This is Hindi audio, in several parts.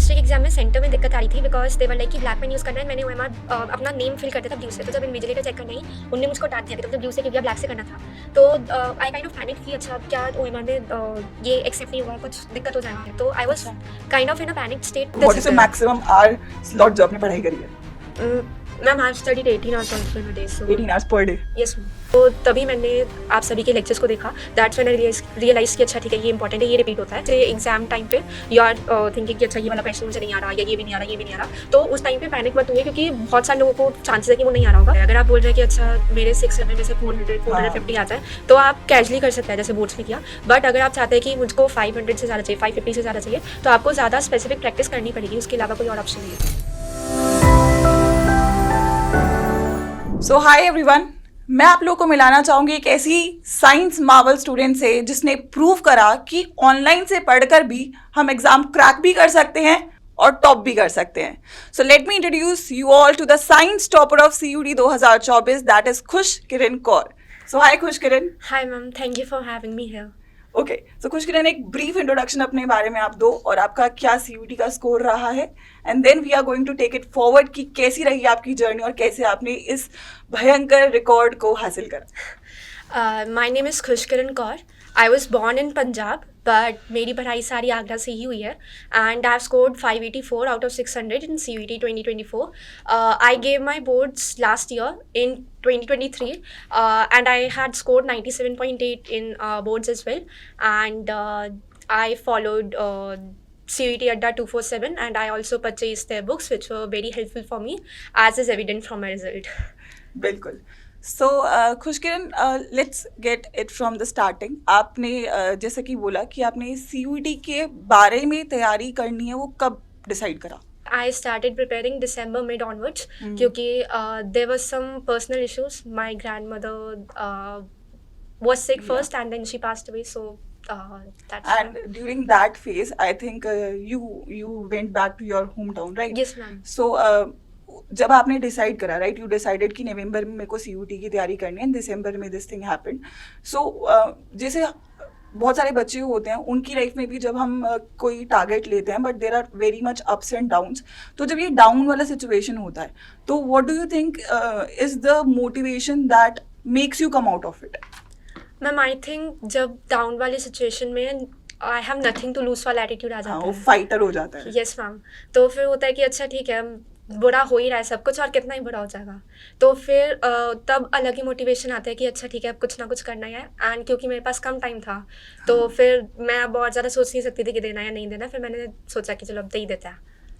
हिस्ट्री एग्जाम में सेंटर में दिक्कत आ रही थी बिकॉज दे वर लाइक कि ब्लैक पेन यूज़ करना है। मैंने ओएमआर अपना नेम फिल करता था ब्लू से, तो जब इन्विजिलेटर चेक करना ही उनने मुझको डांट दिया कि तुमने ब्लू से क्योंकि ब्लैक से करना था। तो आई काइंड ऑफ पैनिक कि अच्छा क्या ओएमआर में ये एक्सेप्ट नहीं हुआ, कुछ दिक्कत हो जाएगी। तो I was kind of in a panic state. What is the maximum hour slot जो आपने पढ़ाई करी है? Ma'am I have studied 18 hours on day, so 18 hours per day. Yes ma'am. तो तभी मैंने आप सभी के लेक्चर्स को देखा, दैट्स व्हेन आई रियलाइज कि अच्छा ठीक है ये इंपॉर्टेंट है, ये रिपीट होता है। एग्जाम टाइम पे यू आर थिंकिंग कि अच्छा ये वाला क्वेश्चन मुझे नहीं आ रहा, या ये भी नहीं आ रहा, ये भी नहीं आ रहा, तो उस टाइम पे पैनिक मत हुए क्योंकि बहुत सारे लोगों को चांसेस है कि वो नहीं आ रहा होगा। अगर आप बोल रहे हैं कि अच्छा मेरे 600 में से 450 आता है, तो आप कैजुअली कर सकते हैं जैसे बोर्ड्स में किया। बट अगर आप चाहते हैं कि मुझको 500 से ज़्यादा चाहिए, 550 से ज़्यादा चाहिए, तो आपको ज़्यादा स्पेसिफिक प्रैक्टिस करनी पड़ेगी, उसके अलावा कोई और ऑप्शन नहीं है। सो हाय एवरीवन, मैं आप लोगों को मिलाना चाहूंगी एक ऐसी साइंस मार्वल स्टूडेंट से जिसने प्रूव करा कि ऑनलाइन से पढ़कर भी हम एग्जाम क्रैक भी कर सकते हैं और टॉप भी कर सकते हैं। So let me introduce you all to the science topper of CUET 2024, that is Khush Kiran Kaur. So hi Khush Kiran. Hi ma'am, thank you for having me here. Okay, so Khush Kiran, एक ब्रीफ इंट्रोडक्शन अपने बारे में आप दो और आपका क्या CUET का स्कोर रहा है, and then we are going to take it forward कि कैसी रही आपकी जर्नी और कैसे आपने इस भयंकर रिकॉर्ड को हासिल करा। My name is Khush Kiran Kaur. I was born in Punjab, but मेरी पढ़ाई सारी आगरा से ही हुई है, and I have scored 584 out of 600 in CUET 2024. I gave my boards last year in 2023, and I had scored 97.8 in boards as well, and I followed CUET Adda 247, and I also purchased their books which were very helpful for me, as is evident from my result. बिल्कुल। So Khush Kiran, let's get it from the starting. आपने जैसे कि बोला कि आपने CUET के बारे में तैयारी करनी है, वो कब डिसाइड करा? I started preparing December mid onwards क्योंकि there was some personal issues. My grandmother was sick first, and then she passed away. So that's And during that phase, I think you went back to your hometown, right? Yes, ma'am. So जब आपने डिसाइड करा, राइट, यू डिसाइडेड कि नवंबर में मेरे को CUET की तैयारी करनी है, दिसंबर में दिस थिंग हैपेंड। सो जैसे बहुत सारे बच्चे होते हैं, उनकी लाइफ में भी जब हम कोई टारगेट लेते हैं, but there are very much ups and downs, तो जब ये डाउन वाला सिचुएशन होता है, तो what do you think is the motivation that makes you come out of it? Ma'am, I think जब डाउन वाली सिचुएशन में I have nothing to lose वाला एटीट्यूड आ जाता वो है। फाइटर हो जाता है। Yes ma'am. तो फिर होता है कि अच्छा ठीक है, बुरा हो ही रहा है सब कुछ, और कितना ही बुरा हो जाएगा, तो फिर तब अलग ही मोटिवेशन आता है कि अच्छा ठीक है अब कुछ ना कुछ करना ही है। एंड क्योंकि मेरे पास कम टाइम था, तो फिर मैं अब बहुत ज़्यादा सोच नहीं सकती थी कि देना या नहीं देना, फिर मैंने सोचा कि चलो अब दे ही देते हैं।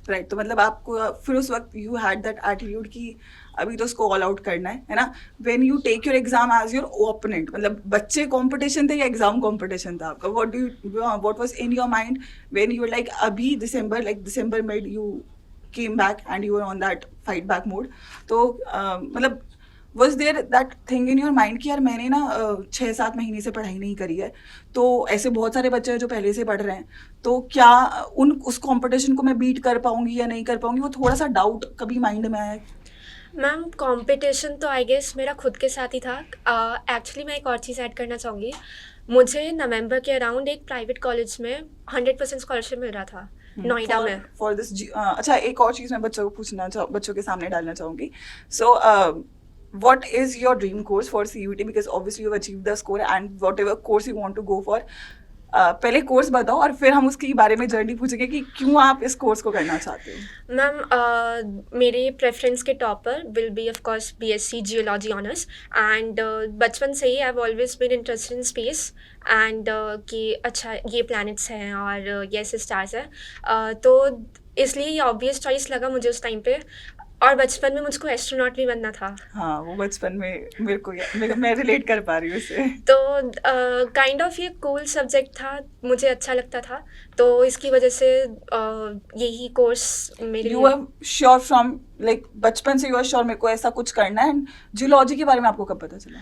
राइट, तो मतलब आपको फिर उस वक्त यू हैड दैट एटीट्यूड कि अभी तो उसको ऑल आउट करना है ना? When you take your exam as your opponent, मतलब बच्चे कंपटीशन थे या एग्जाम कंपटीशन था आपका? What was in your mind when you were like अभी दिसंबर mid you came back and you were on that fight back mode? तो मतलब was there that thing in your mind कि यार मैंने ना 6-7 महीने से पढ़ाई नहीं करी है, तो ऐसे बहुत सारे बच्चे हैं जो पहले से पढ़ रहे हैं, तो क्या उस कंपटीशन को मैं बीट कर पाऊंगी या नहीं कर पाऊंगी? वो थोड़ा सा डाउट कभी माइंड में आया? मैम, कंपटीशन तो आई गेस मेरा खुद के साथ ही था। एक्चुअली मैं एक और चीज़ ऐड करना चाहूँगी। मुझे नवंबर के अराउंड एक प्राइवेट कॉलेज में 100% स्कॉलरशिप मिल रहा था नोएडा में। फॉर दिस अच्छा, एक और चीज़ मैं बच्चों के सामने डालना चाहूँगी। सो what is your dream course for CUET? Because obviously you've achieved the score, and whatever course you want to go for, पहले कोर्स बताओ और फिर हम उसके बारे में जर्नी पूछेंगे कि क्यों आप इस कोर्स को करना चाहते हो। मैम, मेरे प्रेफरेंस के topper will be of course BSc geology honours, and बचपन से ही I have always been interested in space, and कि अच्छा ये प्लैनेट्स हैं और ये ऐसे स्टार्स हैं, तो इसलिए ये ऑब्वियस चॉइस लगा मुझे उस टाइम पे। और बचपन में मुझको एस्ट्रोनॉट भी बनना था। हाँ, वो बचपन में मैं रिलेट कर पा रही हूँ उससे। तो काइंड ऑफ ये कूल सब्जेक्ट था, मुझे अच्छा लगता था, तो इसकी वजह से यही कोर्स मेरे you are sure from like बचपन से यू आर श्योर मेरे को ऐसा कुछ करना है? एंड जियोलॉजी के बारे में आपको कब पता चला?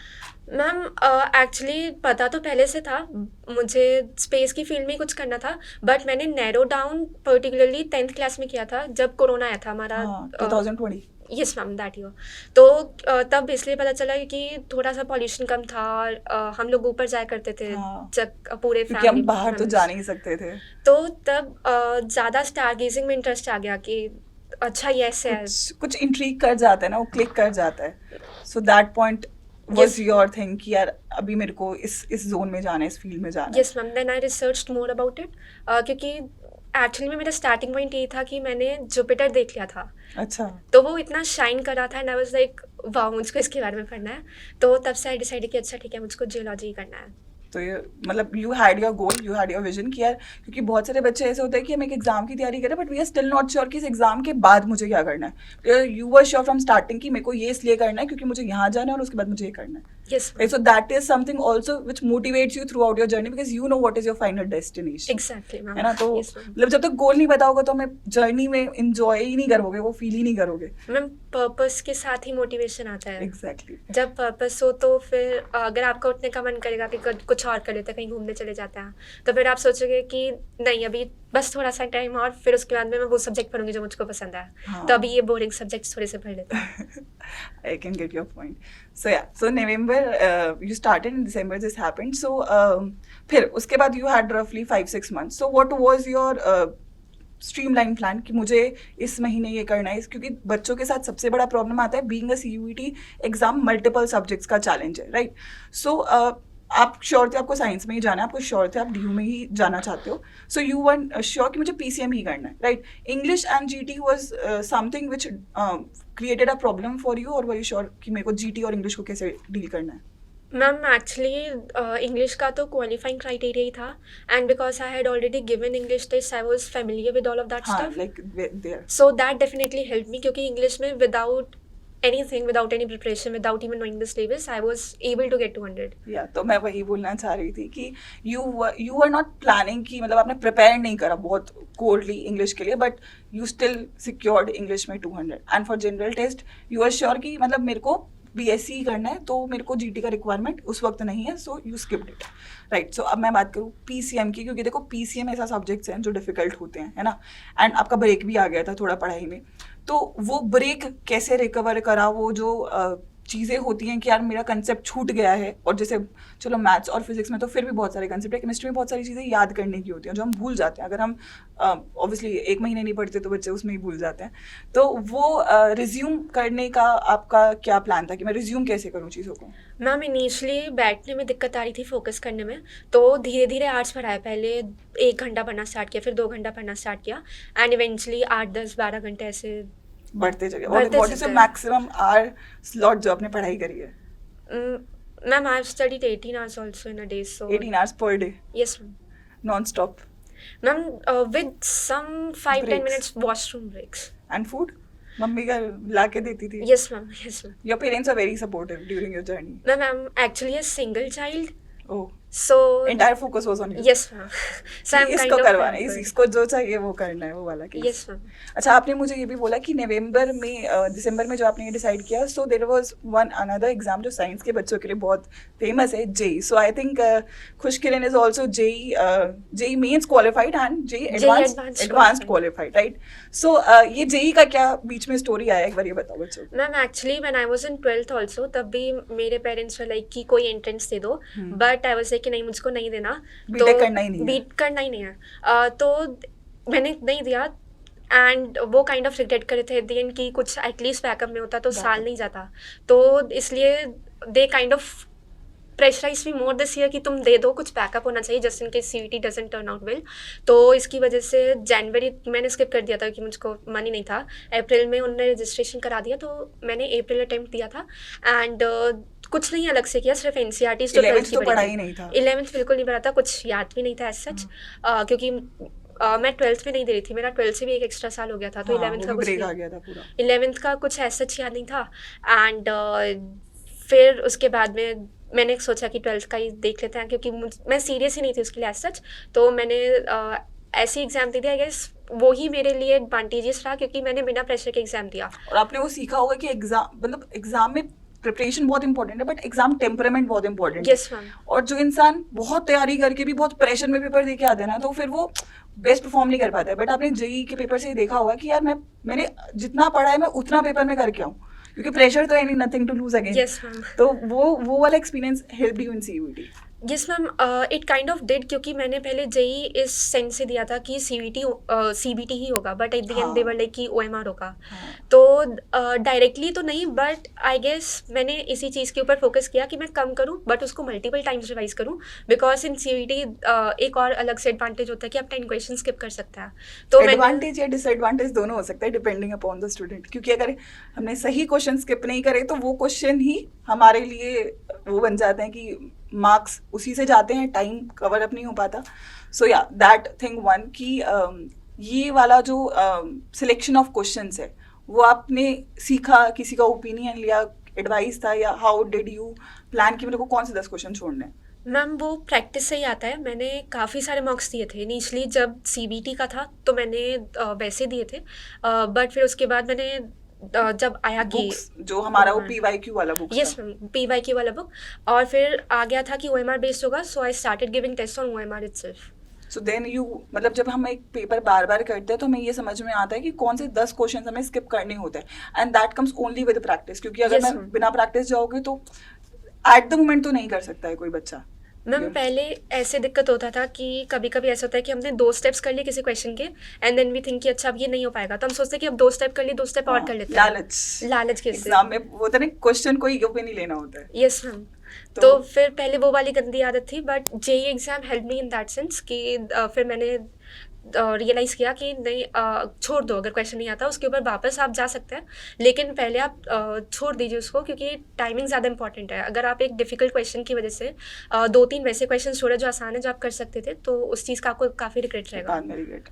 मैम, एक्चुअली पता तो पहले से था, मुझे स्पेस की फील्ड में कुछ करना था, बट मैंने narrow down particularly 10th class में किया था जब कोरोना आया था हमारा। 2020। Yes ma'am that year. तो तब इसलिए पता चला कि थोड़ा सा पॉल्यूशन कम था और हम लोग ऊपर जाया करते थे हाँ, जब पूरे क्योंकि हम फैमिली बाहर तो जा नहीं सकते थे। तो तब ज़्यादा स्टार गेजिंग में इंटरेस्ट आ गया कि अच्छा ये ऐसे है। कुछ इंट्रीग कर जाता है ना, वो क्लिक कर जाता है। So that point was Yes. Your thing कि यार अभी मेरे को इस जोन में जाना है, इस फील्ड में जाना है। Yes ma'am then I researched more about it क्योंकि एक्चुअली में मेरा स्टार्टिंग पॉइंट ये था कि मैंने जुपिटर देख लिया था अच्छा, तो वो इतना शाइन कर रहा था एंड आई वाज लाइक वाह मुझको इसके बारे में पढ़ना है। तो तब से आई डिसाइड कि अच्छा ठीक है मुझको जियोलॉजी ही करना है। तो ये मतलब you had your goal, you had your vision कि यार, क्योंकि बहुत सारे बच्चे ऐसे होते हैं कि हम एक एग्जाम की तैयारी करें but we are still not sure कि इस एग्जाम के बाद मुझे क्या करना है। You were sure from starting कि मेरे को ये इसलिए करना है क्योंकि मुझे यहाँ जाना है और उसके बाद मुझे ये करना है। Yes So that is something also which motivates you throughout your journey because you know what is your final destination. Exactly ma'am. है ना? तो Yes, ma'am. मतलब जब तक गोल नहीं पता होगा तो हमें जर्नी में इंजॉय ही नहीं करोगे, वो फील ही नहीं करोगे। मैम पर्पस के साथ ही मोटिवेशन आता है। एग्जैक्टली। जब पर्पस हो तो फिर अगर आपका उठने का मन करेगा कि कुछ और कर लेते हैं, कहीं घूमने चले जाते हैं, तो फिर आप सोचोगे कि नहीं अभी बस थोड़ा सा टाइम और फिर उसके बाद में मैं वो सब्जेक्ट पढ़ूंगी जो मुझको पसंद है। हाँ। तो अभी ये बोरिंग सब्जेक्ट थोड़े से पढ़ लेते हैं। I can get your point. So yeah, so November you started, in December this happened. So फिर उसके बाद you had roughly 5-6 months. So what was your streamline plan कि मुझे इस महीने ये करना है? क्योंकि बच्चों के साथ सबसे बड़ा प्रॉब्लम आता है being a CUET exam, multiple subjects का चैलेंज है, राइट? सो आप श्योर थे आपको साइंस में ही जाना है, आपको श्योर थे आप DU में ही जाना चाहते हो, सो यू वर श्योर कि मुझे PCM ही करना है, right? English and GT was something which created a problem for you, और वर यू श्योर कि मेरे को GT और इंग्लिश को कैसे डील करना है? मैम एक्चुअली इंग्लिश का तो क्वालिफाइंग क्राइटेरिया ही था and because I had already given English test I was familiar with all of that हाँ, stuff. Like there. So that definitely help me क्योंकि इंग्लिश में without anything, without any preparation, without even knowing the syllabus, I was able to get 200. या तो मैं वही बोलना चाह रही थी कि यू आर नॉट प्लानिंग कि मतलब आपने प्रिपेयर नहीं करा बहुत कोरली इंग्लिश के लिए, but you still secured English में 200 and for general test you are sure कि मतलब मेरे को BSc करना है तो मेरे को GT का रिक्वायरमेंट उस वक्त नहीं है, so you skipped it, right? So अब मैं बात करूँ PCM की, क्योंकि देखो PCM ऐसा सब्जेक्ट्स हैं जो डिफिकल्ट होते हैं, है ना? एंड आपका ब्रेक भी आ गया था थोड़ा पढ़ाई में, तो वो ब्रेक कैसे रिकवर करा? वो जो चीज़ें होती हैं कि यार मेरा कंसेप्ट छूट गया है, और जैसे चलो मैथ्स और फिजिक्स में तो फिर भी बहुत सारे कंसेप्ट है, केमिस्ट्री में बहुत सारी चीज़ें याद करने की होती हैं जो हम भूल जाते हैं। अगर हम ऑब्वियसली 1 महीने नहीं पढ़ते तो बच्चे उसमें ही भूल जाते हैं। तो वो रिज्यूम करने का आपका क्या प्लान था कि मैं रिज्यूम कैसे करूँ चीज़ों को? मैम इनिशियली बैठने में दिक्कत आ रही थी, फोकस करने में, तो धीरे धीरे आर्ट्स पढ़ाया। पहले 1 घंटा पढ़ना स्टार्ट किया, फिर 2 घंटा पढ़ना स्टार्ट किया एंड इवेंचुअली 8-10-12 घंटे ऐसे बढ़ते चले। बढ़ते व्हाट इज द चले। मैक्सिमम आवर स्लॉट जो आपने पढ़ाई करी है? Ma'am I have studied 18 hours also in a day, so 18 hours per day, yes ma'am. non-stop. Ma'am, with some 5-10 Breaks. minutes washroom breaks. And food? Mummy का ला के देती थी? Yes ma'am, yes ma'am. Your parents are very supportive during your journey. Ma'am, I'm actually a single child, Oh, so entire focus was on you. yes ma'am. So I'm इसको kind of करवाना है, pampered. इसको जो चाहिए वो करना है, वो वाला केस। Yes ma'am. अच्छा, आपने मुझे ये भी बोला कि नवंबर में दिसंबर में जो आपने ये डिसाइड किया, so there was one another exam जो साइंस के बच्चों के लिए बहुत फेमस है, JEE. So I think Khushkiran is also JEE mains qualified and JEE advanced advanced qualified, right? So ये JEE का क्या बीच में स्टोरी आया, एक बार ये बताओ बच्चों को। Ma'am actually when I was in 12th also, तब भी मेरे पेरेंट्स वर लाइक कि कोई एंट्रेंस दे दो, बट आई वाज लाइक कि नहीं मुझको नहीं देना, B.Tech करना ही नहीं है। बीट करना ही नहीं है। तो मैंने नहीं दिया एंड वो काइंड ऑफ रिग्रेट करे थे एट द एंड कि कुछ एटलीस्ट बैकअप में होता तो साल नहीं जाता, तो इसलिए they kind of pressurise me more this year कि तुम दे दो, कुछ बैकअप होना चाहिए just in case CUET doesn't turn out well. तो इसकी वजह से जनवरी मैंने स्किप कर दिया था कि मुझको मनी नहीं था। अप्रैल में उन्होंने रजिस्ट्रेशन करा दिया, तो मैंने अप्रैल अटेम्प्ट दिया था एंड कुछ नहीं अलग से किया, सिर्फ NCERT जो 11th तो पढ़ा ही नहीं था। 11th बिल्कुल नहीं पढ़ा था, कुछ याद भी नहीं था एज सच, क्योंकि मैं 12th में नहीं दे रही थी, मेरा 12th से भी एक एक्स्ट्रा साल हो गया था, तो 11th का कुछ ब्रेक आ गया था पूरा। 11th का कुछ एज सच याद नहीं था एंड फिर उसके बाद में मैंने सोचा कि 12th का ही देख लेते हैं, क्योंकि मैं सीरियस ही नहीं थी उसके लिए एज सच, तो मैंने ऐसी एग्जाम दे दिया। आई गेस वो ही मेरे लिए एडवांटेजेस रहा क्योंकि मैंने बिना प्रेशर के एग्जाम दिया। और आपने वो सीखा होगा कि एग्जाम मतलब एग्जाम में प्रिपरेशन बहुत इंपॉर्टेंट है, बट एग्जाम टेम्परामेंट बहुत इंपॉर्टेंट है। Yes ma'am. और जो इंसान बहुत तैयारी करके भी बहुत प्रेशर में पेपर दे के आते हैं ना, तो फिर वो बेस्ट परफॉर्म नहीं कर पाता है, बट आपने जेई के पेपर से ये देखा होगा कि यार मैंने जितना पढ़ा है मैं उतना पेपर में करके आऊँ, क्योंकि प्रेशर तो है नहीं, nothing to lose again. Yes ma'am. तो वो वाला experience help you in CUET. Yes ma'am, it kind of did, क्योंकि मैंने पहले जेई इस सेंस से दिया था कि सीबीटी ही होगा, but at the and they were like कि ओएमआर होगा. तो डायरेक्टली तो नहीं, बट आई गेस मैंने इसी चीज़ के ऊपर फोकस किया कि मैं कम करूं बट उसको मल्टीपल टाइम्स रिवाइज करूं, बिकॉज इन सीयूईटी एक और अलग से एडवांटेज होता है कि आप 10 क्वेश्चन स्किप कर सकते हैं. तो एडवांटेज या डिसएडवांटेज दोनों हो सकता है डिपेंडिंग अपॉन द स्टूडेंट, क्योंकि अगर हमने सही क्वेश्चन स्किप नहीं करे तो वो क्वेश्चन ही हमारे लिए वो बन जाते हैं कि मार्क्स उसी से जाते हैं, टाइम कवर अप नहीं हो पाता. सो या दैट थिंग वन कि ये वाला जो सिलेक्शन ऑफ क्वेश्चंस है वो आपने सीखा, किसी का ओपिनियन लिया, एडवाइस था, या हाउ डिड यू प्लान कि मेरे को कौन से 10 क्वेश्चन छोड़ने हैं? मैम वो प्रैक्टिस से ही आता है. मैंने काफ़ी सारे मॉक्स दिए थे इनिशियली, जब सीबीटी का था तो मैंने वैसे दिए थे, बट फिर उसके बाद मैंने जब आया कि बुक्स जो हमारा वो पीवाईक्यू वाला बुक यस मैम, पीवाईक्यू वाला बुक, और फिर आ गया था कि ओएमआर बेस्ड होगा, so I started giving test on OMR itself. So then you, मतलब जब हम एक पेपर बार बार करते हैं तो हमें ये समझ में आता है कि कौन से 10 क्वेश्चन हमें स्किप करने होते हैं, and that comes only with practice, क्योंकि अगर Yes, मैं ma'am. बिना प्रैक्टिस जाओगे तो एट द मोमेंट तो नहीं कर सकता है कोई बच्चा. मैम पहले ऐसे दिक्कत होता था कि कभी कभी ऐसा होता है कि हमने 2 स्टेप्स कर लिए किसी क्वेश्चन के, एंड देन वी थिंक कि अच्छा अब ये नहीं हो पाएगा, तो हम सोचते हैं कि अब 2 स्टेप कर लिए, 2 स्टेप और कर लेते हैं. लालच के एग्जाम में वो होता है ना, क्वेश्चन को ईगो पे नहीं लेना होता है. Yes ma'am. तो फिर पहले वो वाली गंदी आदत थी, but JEE exam help me in that sense कि फिर मैंने रियलाइज़ किया कि नहीं, छोड़ दो, अगर क्वेश्चन नहीं आता उसके ऊपर वापस आप जा सकते हैं, लेकिन पहले आप छोड़ दीजिए उसको, क्योंकि टाइमिंग ज़्यादा इंपॉर्टेंट है. अगर आप एक डिफ़िकल्ट क्वेश्चन की वजह से 2-3 वैसे क्वेश्चन छोड़े जो आसान है, जो आप कर सकते थे, तो उस चीज़ का आपको काफ़ी रिग्रेट रहेगा. बाद में रिग्रेट.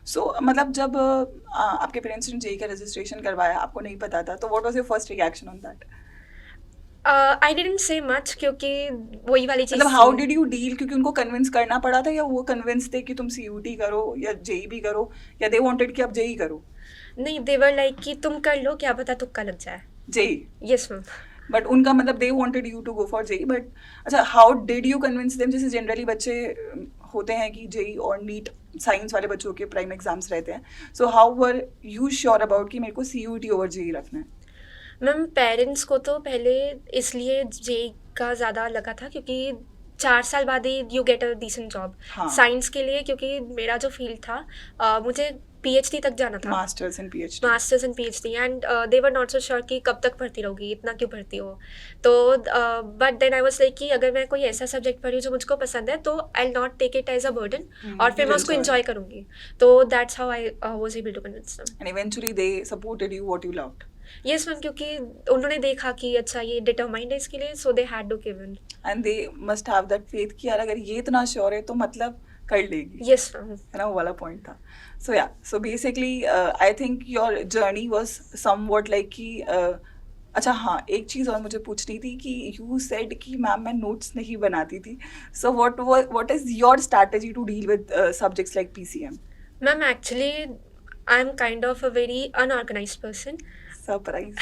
सो मतलब जब आपके पेरेंट्स ने जेई का रजिस्ट्रेशन करवाया, आपको नहीं पता था, तो what was your first reaction on that? I didn't say much, क्योंकि वही वाली चीज़ मतलब हाउ डिड यू डील, क्योंकि उनको कन्विंस करना पड़ा था, या वो कन्विंस थे कि तुम सीयूटी करो या जेई भी करो, या दे वांटेड कि आप जेई करो? नहीं, दे वर लाइक कि तुम कर लो, क्या पता तुक्का लग जाए. जेई. Yes ma'am. बट उनका मतलब they wanted you to go for JEE. But अच्छा, how did you convince them? जैसे जनरली बच्चे होते हैं कि जेई और नीट साइंस वाले बच्चों के प्राइम एग्जाम्स रहते हैं, so how were you sure about कि मेरे को सीयूटी ओवर जेई रखना है? मैम पेरेंट्स को तो पहले इसलिए जेई का ज़्यादा लगा था क्योंकि 4 साल बाद ही you get a decent job. हाँ. साइंस के लिए, क्योंकि मेरा जो फील्ड था, मुझे पीएचडी तक जाना था, masters in PhD. Masters in PhD, and they were not so sure कि कब तक पढ़ती रहोगी, इतना क्यों पढ़ती हो. तो but then I was like कि अगर मैं कोई ऐसा सब्जेक्ट पढ़ी हूँ जो मुझको पसंद है, तो I will not take it as a burden, और फिर मैं उसको एंजॉय करूँगी. तो that's how I was able to convince them. And eventually they supported you what you loved. Yes ma'am, क्योंकि उन्होंने देखा कि अच्छा ये डिटरमाइंड है इसके लिए, so they had to give in. And they must have that faith कि यार अगर ये इतना श्योर है तो मतलब कर लेगी. Yes ma'am. है ना, वो वाला पॉइंट था. सो या, so basically I think your journey was somewhat like कि अच्छा हाँ, एक चीज़ और मुझे पूछनी थी कि यू सेड कि मैम मैं नोट्स नहीं बनाती थी. So what is your strategy to deal with subjects like PCM? Ma'am actually I am kind of a very unorganised person. Surprise.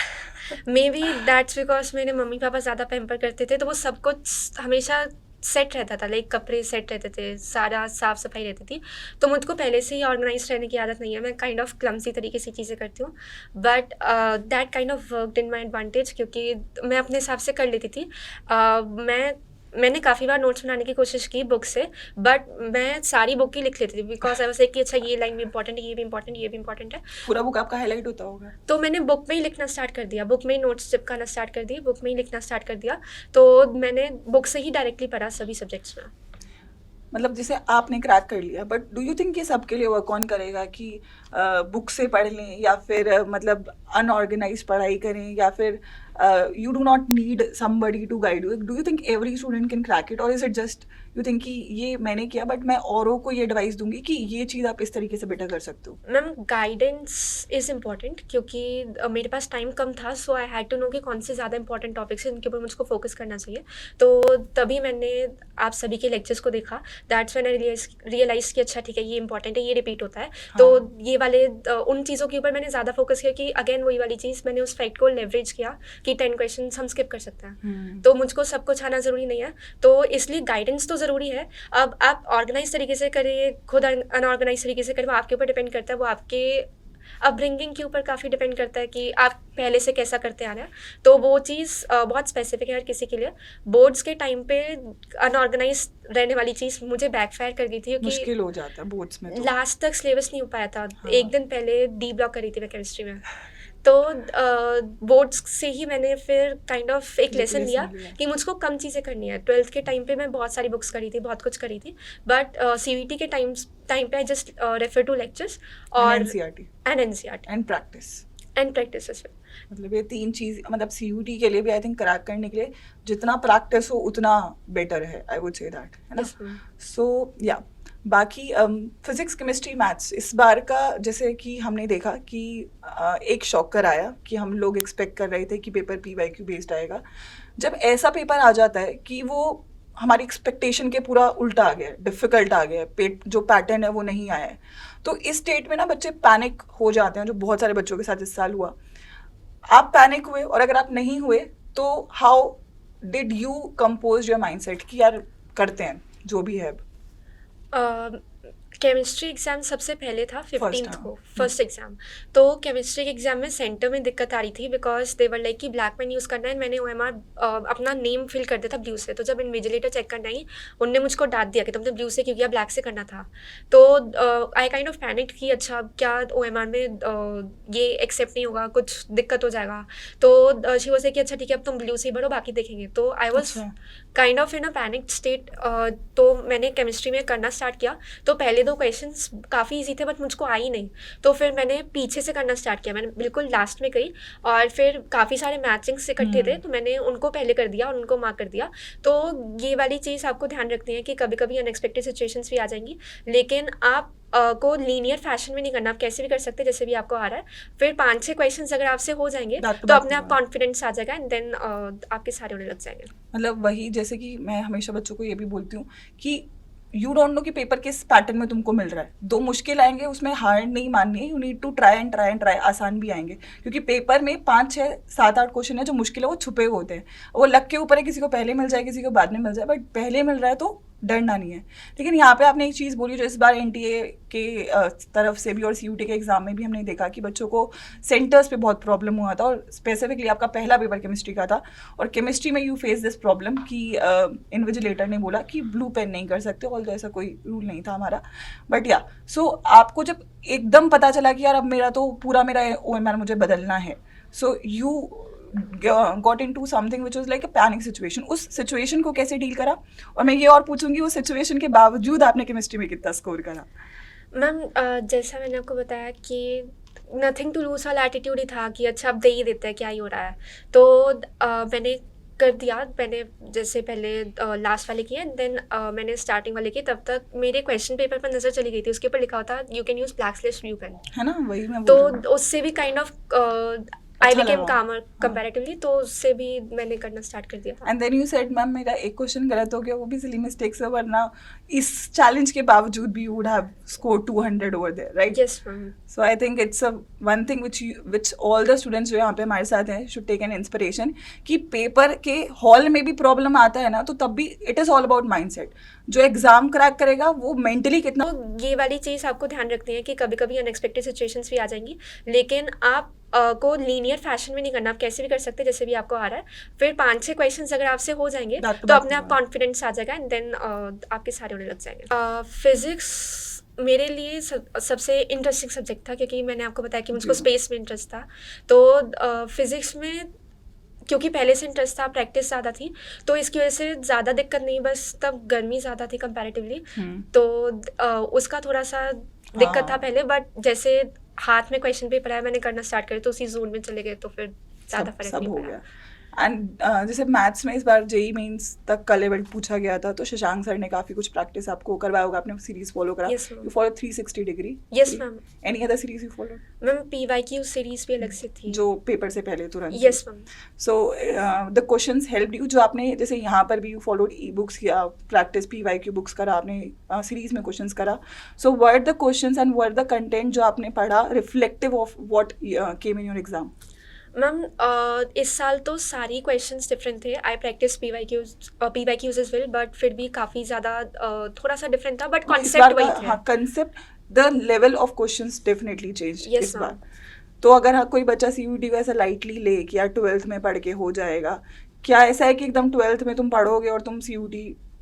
Maybe that's because मेरे मम्मी पापा ज़्यादा पैम्पर करते थे, तो वो सब कुछ हमेशा सेट रहता था, लाइक कपड़े सेट रहते थे, सारा साफ सफाई रहती थी. तो मुझको पहले से ही ऑर्गेनाइज रहने की आदत नहीं है, मैं काइंड ऑफ क्लमसी तरीके से चीज़ें करती हूँ, but that kind of worked in my advantage, क्योंकि मैं अपने हिसाब से कर लेती थी. मैंने काफ़ी बार नोट्स बनाने की कोशिश की बुक से, बट मैं सारी बुक ही लिख लेती थी, बिकॉज आई वाज लाइक कि अच्छा ये लाइन भी इंपॉर्टेंट है, ये भी इंपॉर्टेंट, ये भी इंपॉर्टेंट है. पूरा बुक आपका हाईलाइट होता होगा. तो मैंने बुक में ही लिखना स्टार्ट कर दिया, बुक में ही नोट्स चिपकाना स्टार्ट कर दिए, बुक में ही लिखना स्टार्ट कर दिया. तो मैंने बुक से ही डायरेक्टली पढ़ा सभी सब्जेक्ट्स में. मतलब जैसे आपने क्रैक कर लिया, बट डू यू थिंक ये सबके लिए वर्क ऑन करेगा कि बुक से पढ़ लें, या फिर मतलब अनऑर्गेनाइज पढ़ाई करें, या फिर you do not need somebody to guide you? Do you think every student can crack it, और is it just you think कि ये मैंने किया बट मैं औरों को ये एडवाइस दूंगी कि ये चीज़ आप इस तरीके से बेटर कर सकते हो? मैम गाइडेंस इज़ इम्पॉर्टेंट, क्योंकि मेरे पास टाइम कम था, सो आई हैड टू नो कि कौन से ज़्यादा इंपॉर्टेंट टॉपिक्स हैं जिनके ऊपर मुझको फोकस करना चाहिए. तो तभी मैंने आप सभी के लेक्चर्स को देखा, दैट्स व्हेन आई रियलाइज कि अच्छा ठीक है ये इंपॉर्टेंट है, ये रिपीट होता है, तो ये वाले उन चीज़ों के ऊपर मैंने ज़्यादा फोकस किया कि अगेन वही वाली चीज़, मैंने उस फैक्ट को लेवरेज किया कि 10 क्वेश्चन हम स्किप कर सकते हैं। तो मुझको सब कुछ आना ज़रूरी नहीं है, तो इसलिए गाइडेंस तो ज़रूरी है। अब आप ऑर्गेनाइज तरीके से करिए, खुद अनऑर्गेनाइज तरीके से करिए, वो आपके ऊपर डिपेंड करता है, वो आपके अपब्रिंगिंग के ऊपर काफ़ी डिपेंड करता है कि आप पहले से कैसा करते आ रहे हैं। तो वो चीज़ बहुत स्पेसिफिक है हर किसी के लिए। बोर्ड्स के टाइम पे अनऑर्गेनाइज रहने वाली चीज़ मुझे बैकफायर कर गई थी, क्योंकि मुश्किल हो जाता है बोर्ड्स में तो। लास्ट तक सिलेबस नहीं हो पाया था। हाँ। एक दिन पहले डी ब्लॉक करी थी मैं केमिस्ट्री में, तो बोर्ड्स से ही मैंने फिर काइंड ऑफ एक लेसन लिया कि मुझको कम चीज़ें करनी है। 12th के टाइम पे मैं बहुत सारी बुक्स करी थी, बहुत कुछ करी थी, बट CUET के टाइम पे I just refer to lectures और NCERT and practice as well. मतलब ये 3 चीज, मतलब सीयूटी के लिए भी आई थिंक क्रैक करने के लिए जितना प्रैक्टिस हो उतना बेटर है, आई वुड से दैट, है ना। Yes, ma'am. सो या बाकी फिजिक्स केमिस्ट्री मैथ्स इस बार का जैसे कि हमने देखा कि एक शॉकर आया कि हम लोग एक्सपेक्ट कर रहे थे कि पेपर PYQ बेस्ड आएगा। जब ऐसा पेपर आ जाता है कि वो हमारी एक्सपेक्टेशन के पूरा उल्टा आ गया, डिफिकल्ट आ गया, जो पैटर्न है वो नहीं आया है, तो इस स्टेट में ना बच्चे पैनिक हो जाते हैं, जो बहुत सारे बच्चों के साथ इस साल हुआ। आप पैनिक हुए, और अगर आप नहीं हुए तो how did you compose your mindset कि यार करते हैं जो भी है। केमिस्ट्री एग्ज़ाम सबसे पहले था 15th हाँ। को, फर्स्ट एग्ज़ाम। तो केमिस्ट्री के एग्ज़ाम में सेंटर में दिक्कत आ रही थी, बिकॉज दे वर लाइक कि ब्लैक पेन यूज़ करना है। मैंने OMR अपना नेम फिल कर दिया था ब्लू से, तो जब इन्विजिलेटर चेक करने आई उनने मुझको डांट दिया कि तुमने ब्लू से क्यों किया, ब्लैक से करना था। तो आई काइंड ऑफ पैनिक कि अच्छा क्या OMR में ये एक्सेप्ट नहीं होगा, कुछ दिक्कत हो जाएगा। तो शी वाज कि अच्छा ठीक है, अब तुम ब्लू से ही भरो, बाकी देखेंगे। तो I was kind of in a panic state. तो मैंने केमिस्ट्री में करना स्टार्ट किया। तो पहले 2 क्वेश्चंस काफ़ी इजी थे, बट मुझको आई नहीं, तो फिर मैंने पीछे से करना स्टार्ट किया। मैंने बिल्कुल लास्ट में गई, और फिर काफ़ी सारे मैचिंग्स इकट्ठे थे, तो मैंने उनको पहले कर दिया और उनको मार्क कर दिया। तो ये वाली चीज़ आपको ध्यान रखनी है कि कभी कभी अनएक्सपेक्टेड सिचुएशंस भी आ जाएंगी, लेकिन आप को लीनियर फैशन में नहीं करना, आप कैसे भी कर सकते जैसे भी आपको आ रहा है। फिर 5-6 क्वेश्चंस अगर आपसे हो जाएंगे तो अपने आप कॉन्फिडेंस आ जाएगा, एंड देन आपके सारे होने लग जाएंगे। मतलब वही, जैसे कि मैं हमेशा बच्चों को ये भी बोलती हूँ कि यू डोंट नो कि पेपर किस पैटर्न में तुमको मिल रहा है। 2 मुश्किल आएंगे, उसमें हार नहीं माननी है, you need to try and try. आसान भी आएंगे, क्योंकि पेपर में 5, 6, 7, 8 क्वेश्चन है जो मुश्किल है, वो छुपे होते हैं, वो लक के ऊपर है, किसी को पहले मिल जाए, किसी को बाद में मिल जाए, बट पहले मिल रहा है तो डरना नहीं है। लेकिन यहाँ पे आपने एक चीज़ बोली जो इस बार NTA के तरफ से भी और CUT के एग्जाम में भी हमने देखा कि बच्चों को सेंटर्स पे बहुत प्रॉब्लम हुआ था, और स्पेसिफिकली आपका पहला पेपर केमिस्ट्री का था, और केमिस्ट्री में यू फेस दिस प्रॉब्लम कि इन्विजिलेटर ने बोला कि ब्लू पेन नहीं कर सकते, ऑल्दो ऐसा कोई रूल नहीं था हमारा, बट या सो आपको जब एकदम पता चला कि यार अब मेरा तो पूरा मेरा OMR मुझे बदलना है, so you got into something which was like a panic situation। उस सिचुएशन को कैसे डील करा, और मैं ये और पूछूंगी उस सिचुएशन के बावजूद आपने केमिस्ट्री में कितना स्कोर करा। मैम जैसा मैंने आपको बताया कि नथिंग टू लूज वाला एटीट्यूड ही था कि अच्छा अब दे ही देते हैं, क्या ही हो रहा है। तो मैंने कर दिया। मैंने जैसे पहले लास्ट वाले किए, देन मैंने स्टार्टिंग वाले किए। तब तक मेरे क्वेश्चन पेपर पर नज़र चली गई थी, उसके ऊपर लिखा होता you can use black slash blue pen, है ना, वही मैं तो बोल रही हूँ। उससे भी kind of I became calmer comparatively, तो उससे भी मैंने करना स्टार्ट कर दिया था। And then you said ma'am मेरा एक क्वेश्चन गलत हो गया, वो भी सिली मिस्टेक से, वरना इस चैलेंज के बावजूद भी you would have score 200 over there, right? Yes ma'am. So I think it's a one thing which all the students जो यहाँ पे हमारे साथ हैं शुड टेक एन इंस्पिरेशन, कि पेपर के हॉल में भी प्रॉब्लम आता है ना, तो तब भी it is all about mindset. जो एग्जाम क्रैक करेगा वो मेंटली कितना, तो ये वाली चीज़ आपको ध्यान रखनी है कि कभी कभी अनएक्सपेक्टेड सिचुएशंस भी आ जाएंगी, लेकिन आप को लीनियर फैशन में नहीं करना, आप कैसे भी कर सकते जैसे भी आपको आ रहा है। फिर 5-6 क्वेश्चंस अगर आपसे हो जाएंगे तो अपने आप कॉन्फिडेंस आ जाएगा, एंड देन आपके सारे होने लग जाएंगे। फिजिक्स मेरे लिए सबसे इंटरेस्टिंग सब्जेक्ट था, क्योंकि मैंने आपको बताया कि मुझको स्पेस में इंटरेस्ट था। तो फिजिक्स में क्योंकि पहले से इंटरेस्ट था, प्रैक्टिस ज़्यादा थी, तो इसकी वजह से ज़्यादा दिक्कत नहीं, बस तब गर्मी ज़्यादा थी कंपैरेटिवली, तो उसका थोड़ा सा दिक्कत था पहले। बट जैसे हाथ में क्वेश्चन पेपर आया, मैंने करना स्टार्ट करे, तो उसी जोन में चले गए, तो फिर ज़्यादा फर्क नहीं पड़ा। एंड जैसे मैथ्स में इस बार जेई मेंस तक का लेवल पूछा गया था, तो शशांक सर ने काफ़ी कुछ प्रैक्टिस आपको करवाया होगा, आपने सीरीज फॉलो करा. Yes, ma'am. You follow 360 degree. Yes, ma'am. Any other series you follow ma'am PYQ series भी अलग से थी. जो पेपर से पहले तुरंत? Yes, ma'am. So the questions helped you, जो आपने जैसे यहाँ पर भी यू फॉलोड ई बुक्स या प्रैक्टिस PYQ बुक्स करा आपने, सीरीज में क्वेश्चंस करा. So were the questions and were the content जो आपने पढ़ा reflective of what came in your exam? Ma'am इस साल तो सारी क्वेश्चंस डिफरेंट थे. I practice PYQs as well, but फिर भी काफ़ी ज़्यादा थोड़ा सा डिफरेंट था, बट कॉन्सेप्ट वही थे. हाँ, concept, the level of questions definitely change Yes, इस ma'am. बार. तो अगर हाँ कोई बच्चा CUET को ऐसा लाइटली ले कि यार 12th में पढ़ के हो जाएगा, क्या ऐसा है कि एकदम 12th में तुम पढ़ोगे और तुम CUET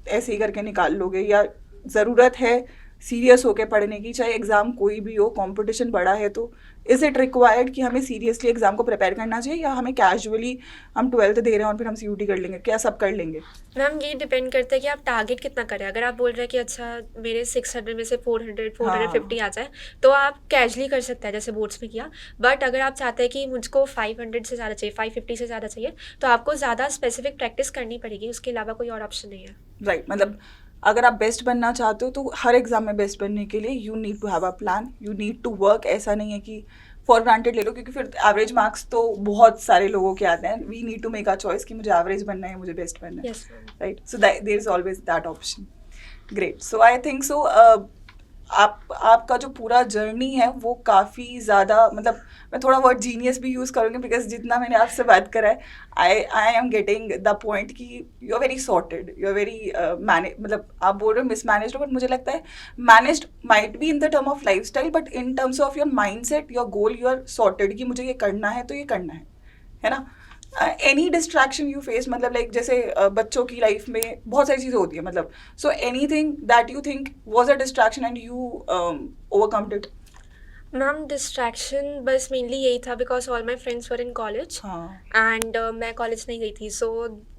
ऐसे ही करके निकाल लोगे, या ज़रूरत है सीरियस होके पढ़ने की, चाहे एग्ज़ाम कोई भी हो, कंपटीशन बड़ा है, तो इज़ इट रिक्वायर्ड कि हमें सीरियसली एग्ज़ाम को प्रिपेयर करना चाहिए, या हमें कैजुअली हम 12th दे रहे हैं और फिर हम CUET कर लेंगे, क्या सब कर लेंगे? मैम ये डिपेंड करता है कि आप टारगेट कितना करें. अगर आप बोल रहे हैं कि अच्छा मेरे 600 में से 450 आ जाए, तो आप कैजुअली कर सकते हैं जैसे बोर्ड्स में किया. बट अगर आप चाहते हैं कि मुझको 500 से ज़्यादा चाहिए, 550 से ज़्यादा चाहिए, तो आपको ज़्यादा स्पेसिफिक प्रैक्टिस करनी पड़ेगी. उसके अलावा कोई और ऑप्शन नहीं है. राइट, मतलब अगर आप बेस्ट बनना चाहते हो तो हर एग्जाम में बेस्ट बनने के लिए you need to have a plan, you need to work. ऐसा नहीं है कि फॉर ग्रांटेड ले लो, क्योंकि फिर एवरेज मार्क्स तो बहुत सारे लोगों के आते हैं. We need to make a choice कि मुझे एवरेज बनना है, मुझे बेस्ट बनना है. Yes, ma'am. Right, so there is always that option. Great. So I think so आपका जो पूरा जर्नी है वो काफ़ी ज़्यादा, मतलब मैं थोड़ा वर्ड जीनियस भी यूज़ करूँगी, बिकॉज जितना मैंने आपसे बात करा है, I am getting the point कि you are very sorted, you are very मतलब आप बोल रहे हो मिसमैनेज्ड, बट मुझे लगता है managed might be in the term of life style, but in terms of your mind set, your goal, you are sorted कि मुझे ये करना है तो ये करना है ना. एनी डिस्ट्रैक्शन यू फेस, मतलब लाइक जैसे बच्चों की लाइफ में बहुत सारी चीज़ें होती है, मतलब so anything that you think was a distraction and you overcomed it? Ma'am distraction बस मेनली यही था because all my friends were in college हाँ, एंड मैं कॉलेज नहीं गई थी. सो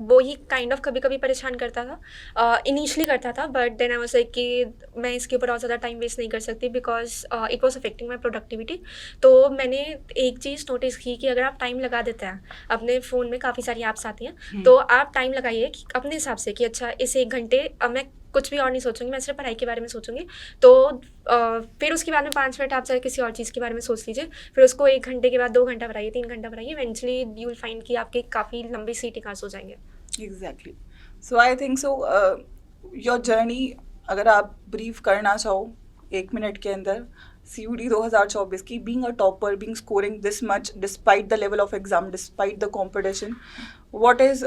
वो ही काइंड ऑफ कभी कभी परेशान करता था. इनिशियली करता था, but then I was like कि मैं इसके ऊपर और ज़्यादा टाइम वेस्ट नहीं कर सकती because it was affecting my productivity. तो मैंने एक चीज़ नोटिस की कि अगर आप टाइम लगा देते हैं, अपने फ़ोन में काफ़ी सारी ऐप्स आती हैं, तो आप टाइम लगाइए कि अपने हिसाब से कि अच्छा इस 1 घंटे अब मैं कुछ भी और नहीं सोचूंगी, मैं सिर्फ पढ़ाई के बारे में सोचूंगी. तो फिर उसके बाद में 5 मिनट आप चाहे किसी और चीज़ के बारे में सोच लीजिए. फिर उसको 1 घंटे के बाद 2 घंटा बढ़ाइए, 3 घंटा बढ़ाइए. इवेंचुअली यू विल फाइंड कि आपके काफ़ी लंबे सीटिंग आवर्स हो जाएंगे. Exactly. So I think so your journey अगर आप ब्रीफ करना चाहो 1 मिनट के अंदर, CUET 2024 की, being a topper, being scoring this much despite the level of exam, despite the competition, what is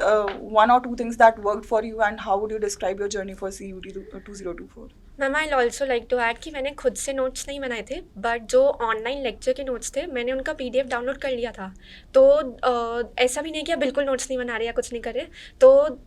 one or two things that worked for you, and how would you describe your journey for CUET 2024? Ma'am I also like to add कि मैंने खुद से नोट्स नहीं बनाए थे, बट जो ऑनलाइन लेक्चर के नोट्स थे मैंने उनका PDF डाउनलोड कर लिया था. तो ऐसा भी नहीं कि आप बिल्कुल नोट्स नहीं बना रहे या कुछ नहीं कर रहे. तो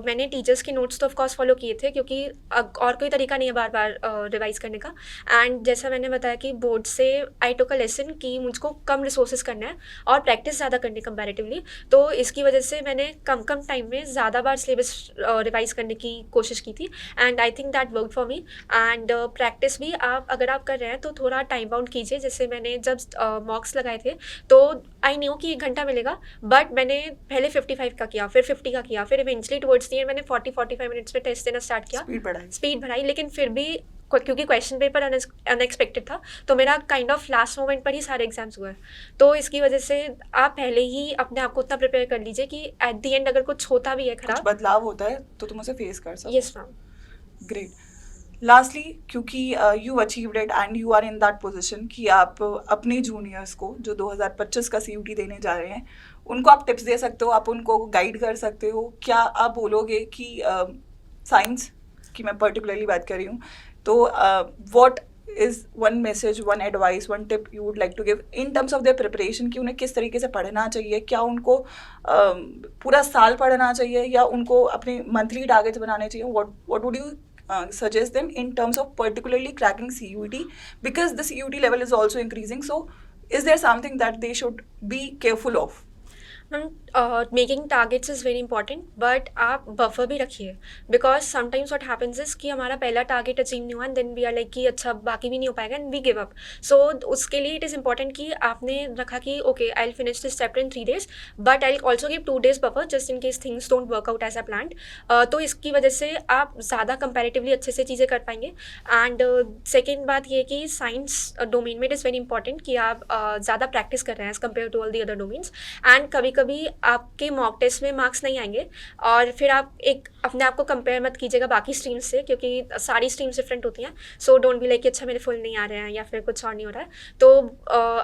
मैंने टीचर्स के नोट्स तो ऑफकोर्स फॉलो किए थे, क्योंकि और कोई तरीका नहीं है बार बार रिवाइज़ करने का. एंड जैसा मैंने बताया कि बोर्ड से आई टुक अ लेसन कि मुझको कम रिसोर्सेज करना है और प्रैक्टिस ज़्यादा करनी कंपैरेटिवली. तो इसकी वजह से मैंने कम टाइम में ज़्यादा बार सिलेबस रिवाइज़ करने की कोशिश की थी. And I think that work for me. And practice भी अगर आप कर रहे हैं तो थोड़ा टाइम बाउंड कीजिए. जैसे मैंने जब मॉक्स लगाए थे तो आई न्यू कि 1 घंटा मिलेगा, बट मैंने पहले 55 का किया, फिर 50 का किया, फिर इवेंचुअली टुवर्ड्स दी एंड मैंने 40-45 मिनट्स में टेस्ट देना स्टार्ट किया, स्पीड बढ़ाई. लेकिन फिर भी क्योंकि क्वेश्चन पेपर अनएक्सपेक्टेड था, तो मेरा काइंड ऑफ लास्ट मोमेंट पर ही सारे एग्जाम्स हुए. तो इसकी वजह से आप पहले ही अपने आप को उतना प्रिपेयर कर लीजिए कि एट द एंड अगर कुछ होता भी है खराब, कुछ बदलाव होता है तो तुम उसे फेस कर सकते. Yes ma'am. ग्रेट. लास्टली, क्योंकि you achieved it and you are in that position कि आप अपने जूनियर्स को जो 2025 का CUET देने जा रहे हैं, उनको आप टिप्स दे सकते हो, आप उनको गाइड कर सकते हो. क्या आप बोलोगे कि साइंस की मैं पर्टिकुलरली बात कर रही हूँ, तो what is one message, one advice, one tip you would like to give in terms of their preparation, कि उन्हें किस तरीके से पढ़ना चाहिए? क्या उनको पूरा साल पढ़ना चाहिए, या उनको अपने मंथली टारगेट्स बनाने चाहिए? What would you suggest them in terms of particularly cracking CUET, because the CUET level is also increasing, so is there something that they should be careful of? Making targets is very important, but आप बफर भी रखिए, because sometimes what happens is कि हमारा पहला टारगेट अचीव नहीं हुआ and then we are like कि अच्छा बाकी भी नहीं हो पाएगा and we give up. So उसके लिए इट इज़ इंपॉर्टेंट कि आपने रखा कि okay I will finish this chapter in 3 days, but I will also give 2 days buffer just in case things don't work out as a planned. तो इसकी वजह से आप ज़्यादा कंपैरेटिवली अच्छे से चीज़ें कर पाएंगे. एंड सेकेंड बात ये कि साइंस डोमेन में इट इज़ वेरी इंपॉर्टेंट कि आप ज़्यादा प्रैक्टिस कर रहे हैं as compare to all the other domains. And कभी कभी आपके मॉक टेस्ट में मार्क्स नहीं आएंगे और फिर आप एक अपने आप को कंपेयर मत कीजिएगा बाकी स्ट्रीम्स से, क्योंकि सारी स्ट्रीम्स डिफरेंट होती हैं. सो डोंट बी लाइक अच्छा मेरे फुल नहीं आ रहे हैं या फिर कुछ और नहीं हो रहा है. तो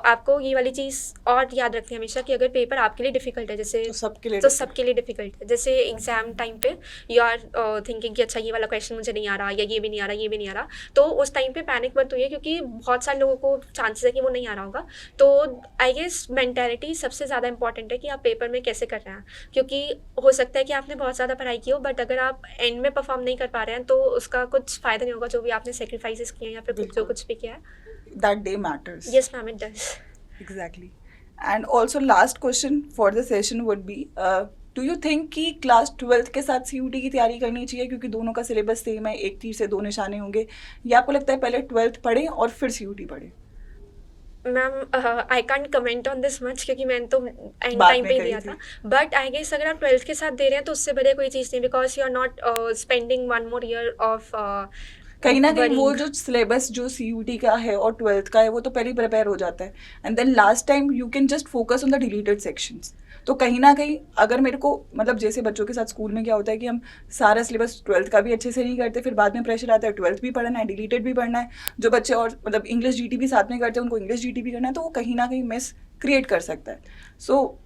आपको ये वाली चीज़ और याद रखनी है हमेशा कि अगर पेपर आपके लिए डिफिकल्ट है, जैसे तो सबके लिए डिफिकल्ट है, जैसे एग्जाम टाइम पे यू आर थिंकिंग कि अच्छा ये वाला क्वेश्चन मुझे नहीं आ रहा या ये भी नहीं आ रहा, ये भी नहीं आ रहा, तो उस टाइम पे पैनिक मत होइए, क्योंकि बहुत सारे लोगों को चांसेस है कि वो नहीं आ रहा होगा. तो आई गेस मेंटेलिटी सबसे ज़्यादा इंपॉर्टेंट है कि आप पेपर में कैसे कर रहे हैं, क्योंकि हो सकता है कि आपने बहुत ज़्यादा पढ़ाई की हो बट अगर आप एंड में परफॉर्म नहीं कर पा रहे हैं तो उसका कुछ फ़ायदा नहीं होगा जो भी आपने सेक्रीफाइसेस किए हैं या फिर जो बिल्कुल. कुछ भी किया है. that day matters. Yes ma'am, it does. Exactly. And also last question for the session would be, do you think कि क्लास 12th के साथ CUT की तैयारी करनी चाहिए, क्योंकि दोनों का सिलेबस सेम है, एक तीर से दो निशाने होंगे, या आपको लगता है पहले 12th पढ़े और फिर CUT पढ़े? Ma'am I can't comment on this much, क्योंकि मैंने तो एंड बाद टाइम में पे ही करी दिया थी. था. बट आई गेस अगर आप 12th के साथ दे रहे हैं तो उससे बढ़िया कोई चीज़ नहीं, because you are not spending 1 more year of कहीं ना कहीं वो जो सिलेबस जो CUT का है और 12th का है वो तो पहले ही प्रिपेयर हो जाता है, and then last time you can just focus on the deleted sections. तो कहीं ना कहीं अगर मेरे को मतलब जैसे बच्चों के साथ स्कूल में क्या होता है कि हम सारा सिलेबस 12th का भी अच्छे से नहीं करते, फिर बाद में प्रेशर आता है 12th भी पढ़ना है, डिलीटेड भी पढ़ना है. जो बच्चे और मतलब इंग्लिश GT भी साथ में करते हैं उनको इंग्लिश GT भी करना है, तो वो कहीं ना कहीं मिस क्रिएट कर सकता है. So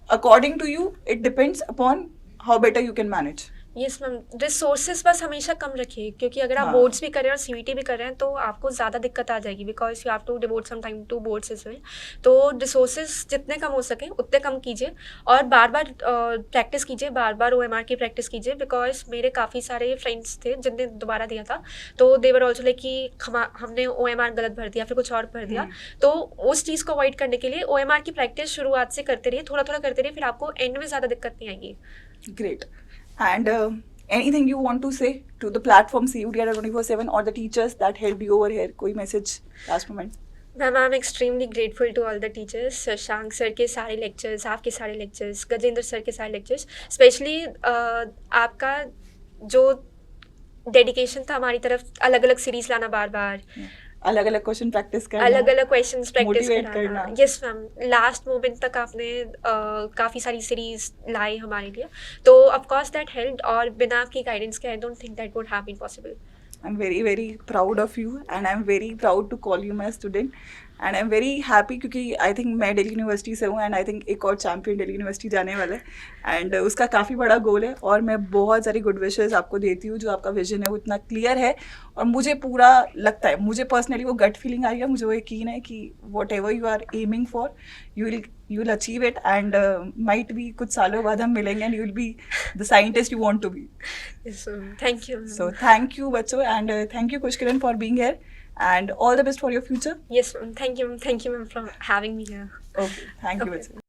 according to you it depends upon how better you can manage. Yes ma'am, resources बस हमेशा कम रखिए, क्योंकि अगर आप हाँ. बोर्ड्स भी कर रहे हैं और CUT भी कर रहे हैं तो आपको ज़्यादा दिक्कत आ जाएगी, because you have to devote some time to boards as well. तो रिसोर्सेज जितने कम हो सके उतने कम कीजिए और बार बार प्रैक्टिस कीजिए, बार बार OMR की प्रैक्टिस कीजिए. बिकॉज मेरे काफ़ी सारे फ्रेंड्स थे जिनने दोबारा दिया था, तो देवर ऑल्सो लाइक कि हमने OMR गलत भर दिया, फिर कुछ और भर दिया. तो उस चीज़ को अवॉइड करने के लिए OMR की प्रैक्टिस शुरुआत से करते रहिए, थोड़ा थोड़ा करते रहिए, फिर आपको एंड में ज़्यादा दिक्कत नहीं आएगी. Great. And anything you want to say to the platform CUT 24/7 or the teachers that helped you over here? कोई message last moment? Ma'am I am extremely grateful to all the teachers. Shashank sir के सारे लेक्चर्स, आपके सारे लेक्चर्स, गजेंद्र सर के सारे लेक्चर्स, स्पेशली आपका जो डेडिकेशन था हमारी तरफ, अलग अलग सीरीज लाना, बार बार अलग अलग क्वेश्चन प्रैक्टिस करना, अलग अलग क्वेश्चंस प्रैक्टिस motivate कराना. करना. यस मैम, लास्ट मोमेंट तक आपने काफ़ी सारी सीरीज लाई हमारे लिए, तो ऑफकोर्स दैट हेल्प्ड, और बिना आपकी गाइडेंस के I don't think that would have been possible. I'm very very proud of you and I'm very proud to call you my student and I'm very happy क्योंकि I think मैं दिल्ली यूनिवर्सिटी से हूँ and I think एक और चैम्पियन दिल्ली यूनिवर्सिटी जाने वाला है and उसका काफ़ी बड़ा गोल है और मैं बहुत सारी गुड विशेस आपको देती हूँ. जो आपका विजन है वो इतना क्लियर है और मुझे पूरा लगता है, मुझे पर्सनली वो गट फीलिंग आ रही है, मुझे वो यकीन है कि whatever you are aiming for you will achieve it and might be कुछ सालों बाद हम मिलेंगे and you will be the scientist you want to be. Yes, thank you. So thank you बच्चों and thank you Kushkiran for being here and all the best for your future. Yes, thank you ma'am for having me here. Okay, thank you Okay. बच्चों.